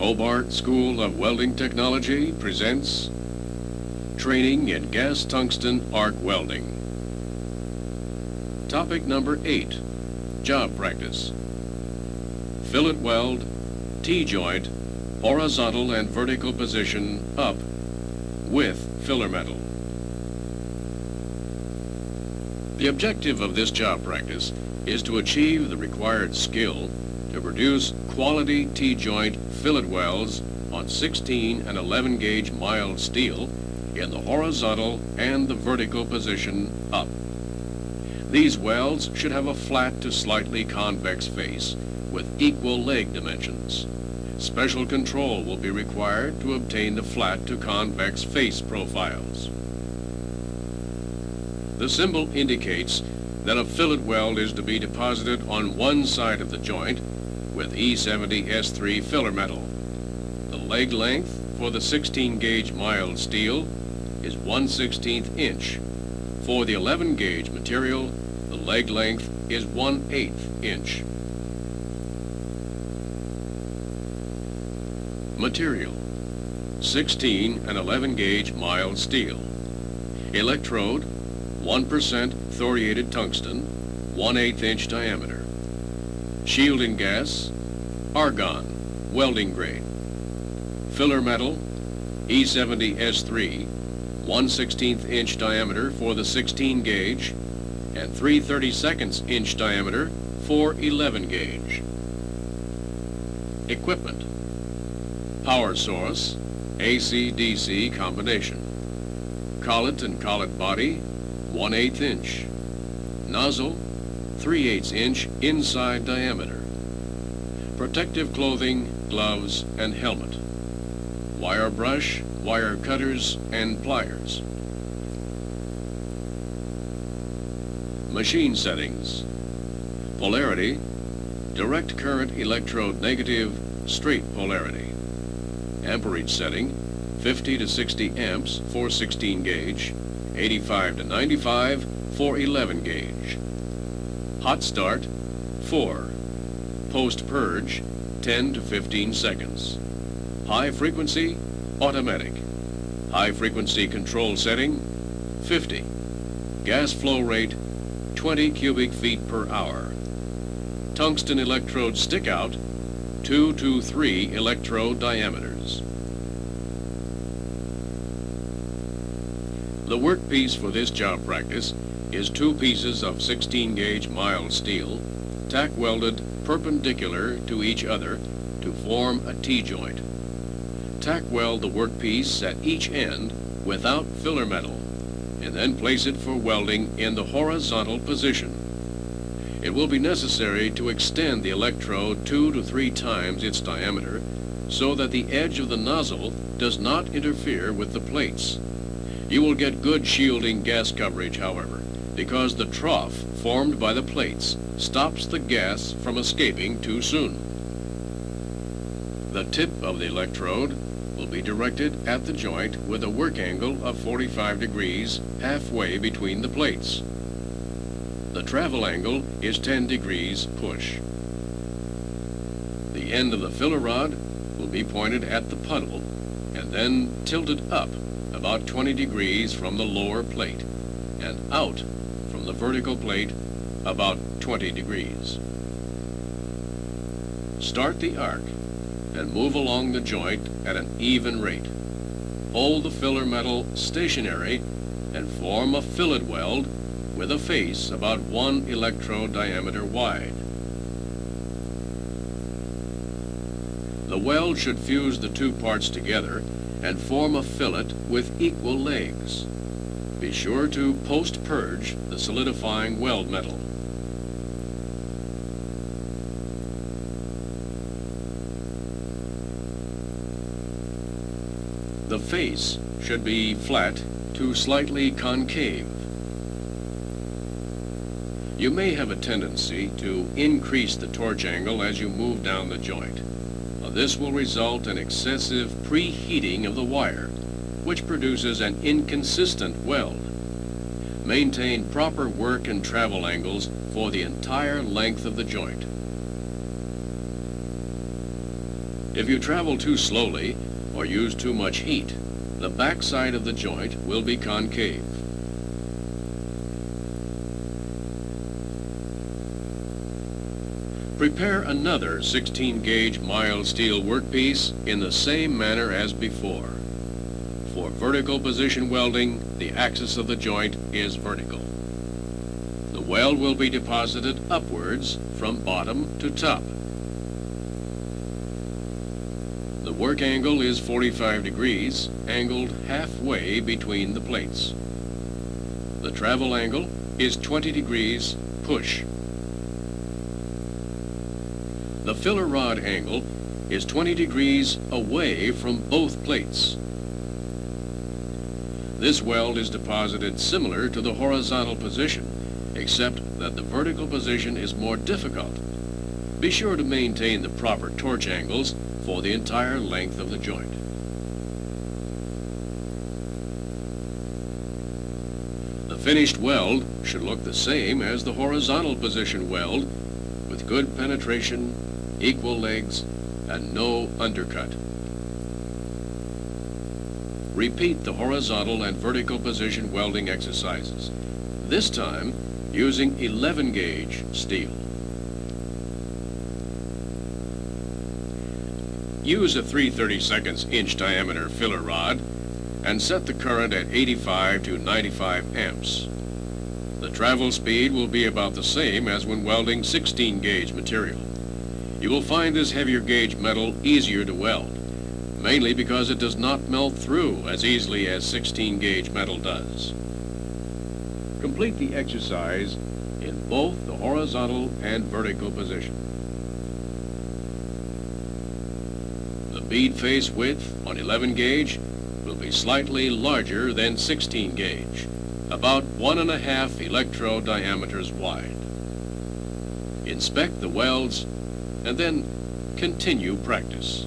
Hobart School of Welding Technology presents Training in Gas Tungsten Arc Welding. Topic number 8, Job Practice. Fillet weld, T-joint, horizontal and vertical position up with filler metal. The objective of this job practice is to achieve the required skill to produce quality T-joint fillet welds on 16 and 11 gauge mild steel in the horizontal and the vertical position up. These welds should have a flat to slightly convex face with equal leg dimensions. Special control will be required to obtain the flat to convex face profiles. The symbol indicates that a fillet weld is to be deposited on one side of the joint with E70S3 filler metal. The leg length for the 16 gauge mild steel is 1/16 inch. For the 11 gauge material, the leg length is 1/8 inch. Material: 16 and 11 gauge mild steel. Electrode: 1% thoriated tungsten, 1/8 inch diameter. Shielding gas: argon, welding grade. Filler metal: E70S3, 1/16 inch diameter for the 16 gauge and 3/32 inch diameter for 11 gauge. Equipment: power source, AC-DC combination. Collet and collet body, 1/8 inch. Nozzle, 3/8 inch inside diameter. Protective clothing, gloves, and helmet. Wire brush, wire cutters, and pliers. Machine settings. Polarity: direct current electrode negative, straight polarity. Amperage setting: 50 to 60 amps for 16 gauge, 85 to 95 for 11 gauge. Hot start: 4. Post purge: 10 to 15 seconds. High frequency: automatic. High frequency control setting: 50. Gas flow rate: 20 cubic feet per hour. Tungsten electrode stick out: 2 to 3 electrode diameters. The workpiece for this job practice is 2 pieces of 16 gauge mild steel, tack welded perpendicular to each other to form a T-joint. Tack weld the workpiece at each end without filler metal, and then place it for welding in the horizontal position. It will be necessary to extend the electrode 2 to 3 times its diameter so that the edge of the nozzle does not interfere with the plates. You will get good shielding gas coverage, however, because the trough formed by the plates stops the gas from escaping too soon. The tip of the electrode will be directed at the joint with a work angle of 45 degrees halfway between the plates. The travel angle is 10 degrees push. The end of the filler rod will be pointed at the puddle and then tilted up about 20 degrees from the lower plate and out from the vertical plate about 20 degrees. Start the arc and move along the joint at an even rate. Hold the filler metal stationary and form a fillet weld with a face about 1 electrode diameter wide. The weld should fuse the 2 parts together and form a fillet with equal legs. Be sure to post-purge the solidifying weld metal. The face should be flat to slightly concave. You may have a tendency to increase the torch angle as you move down the joint. This will result in excessive preheating of the wire, which produces an inconsistent weld. Maintain proper work and travel angles for the entire length of the joint. If you travel too slowly or use too much heat, the backside of the joint will be concave. Prepare another 16-gauge mild steel workpiece in the same manner as before. For vertical position welding, the axis of the joint is vertical. The weld will be deposited upwards from bottom to top. The work angle is 45 degrees, angled halfway between the plates. The travel angle is 20 degrees push. The filler rod angle is 20 degrees away from both plates. This weld is deposited similar to the horizontal position, except that the vertical position is more difficult. Be sure to maintain the proper torch angles for the entire length of the joint. The finished weld should look the same as the horizontal position weld, with good penetration, equal legs, and no undercut. Repeat the horizontal and vertical position welding exercises, this time using 11-gauge steel. Use a 3/32 inch diameter filler rod and set the current at 85 to 95 amps. The travel speed will be about the same as when welding 16-gauge material. You will find this heavier gauge metal easier to weld, mainly because it does not melt through as easily as 16-gauge metal does. Complete the exercise in both the horizontal and vertical position. The bead face width on 11-gauge will be slightly larger than 16-gauge, about 1.5 electrode diameters wide. Inspect the welds and then continue practice.